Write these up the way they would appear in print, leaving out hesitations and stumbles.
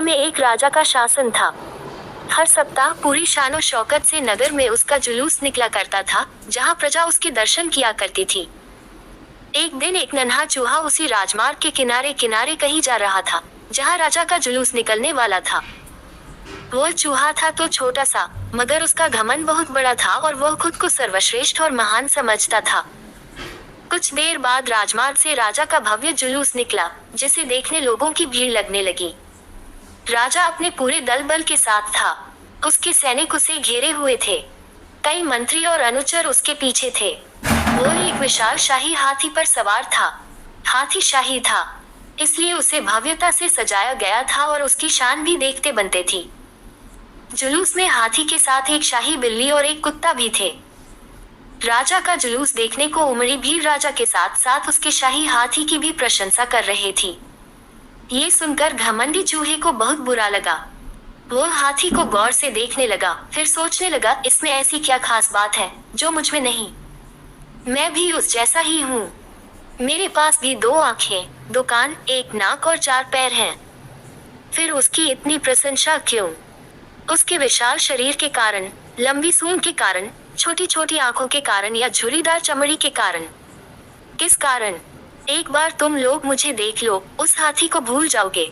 में एक राजा का शासन था। हर सप्ताह पूरी शानो शौकत से नगर में उसका जुलूस निकला करता था, जहाँ प्रजा उसके दर्शन किया करती थी। एक दिन एक नन्हा चूहा उसी राजमार्ग के किनारे किनारे कहीं जा रहा था, जहाँ राजा का जुलूस निकलने वाला था। वह चूहा था तो छोटा सा, मगर उसका घमंड बहुत बड़ा था और वह खुद को सर्वश्रेष्ठ और महान समझता था। कुछ देर बाद राजमार्ग से राजा का भव्य जुलूस निकला, जिसे देखने लोगों की भीड़ लगने लगी। राजा अपने पूरे दल बल के साथ था। उसके सैनिक उसे घेरे हुए थे। कई मंत्री और अनुचर उसके पीछे थे। वो एक विशाल शाही हाथी पर सवार था। हाथी शाही था, इसलिए उसे भव्यता से सजाया गया था और उसकी शान भी देखते बनते थी। जुलूस में हाथी के साथ एक शाही बिल्ली और एक कुत्ता भी थे। राजा का जुलूस देखने को उमड़ी भीड़ राजा के साथ साथ उसके शाही हाथी की भी प्रशंसा कर रही थी। ये सुनकर घमंडी चूहे को बहुत बुरा लगा। वो हाथी को गौर से देखने लगा, फिर सोचने लगा, इसमें ऐसी क्या खास बात है जो मुझ में नहीं। मैं भी उस जैसा ही हूँ। मेरे पास भी 2 आंखें, 2 कान, 1 नाक और 4 पैर हैं। फिर उसकी इतनी प्रशंसा क्यों? उसके विशाल शरीर के कारण, लंबी सूंड के कारण, छोटी छोटी आंखों के कारण या झुर्रीदार चमड़ी के कारण? किस कारण? एक बार तुम लोग मुझे देख लो, उस हाथी को भूल जाओगे।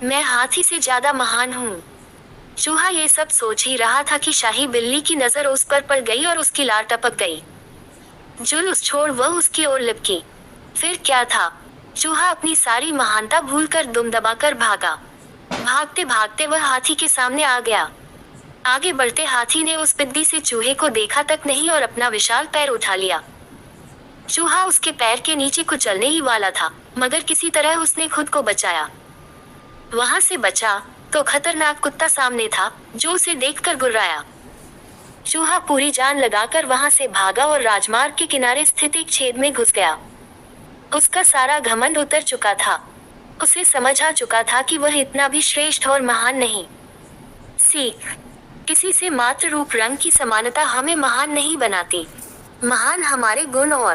मैं हाथी से ज्यादा महान हूँ। चूहा ये सब सोच ही रहा था कि शाही बिल्ली की नजर उस पर पड़ गई और उसकी लार टपक गई। जुलूस छोड़ वह उसकी ओर लिपकी। फिर क्या था? चूहा अपनी सारी महानता भूलकर दुम दबाकर भागा। भागते भागते वह हाथी के सामने आ गया। आगे बढ़ते हाथी ने उस पिद्दी से चूहे को देखा तक नहीं और अपना विशाल पैर उठा लिया। चूहा उसके पैर के नीचे कुचलने ही वाला था, मगर किसी तरह उसने खुद को बचाया। वहां से बचा तो खतरनाक कुत्ता सामने था, जो उसे देखकर गुर्राया। चूहा पूरी जान लगाकर वहां से भागा और राजमार्ग के किनारे स्थित एक छेद में घुस गया। उसका सारा घमंड उतर चुका था। उसे समझ आ चुका था कि वह इतना भी श्रेष्ठ और महान नहीं। सीख: किसी से मात्र रूप रंग की समानता हमें महान नहीं बनाती। महान हमारे गुण और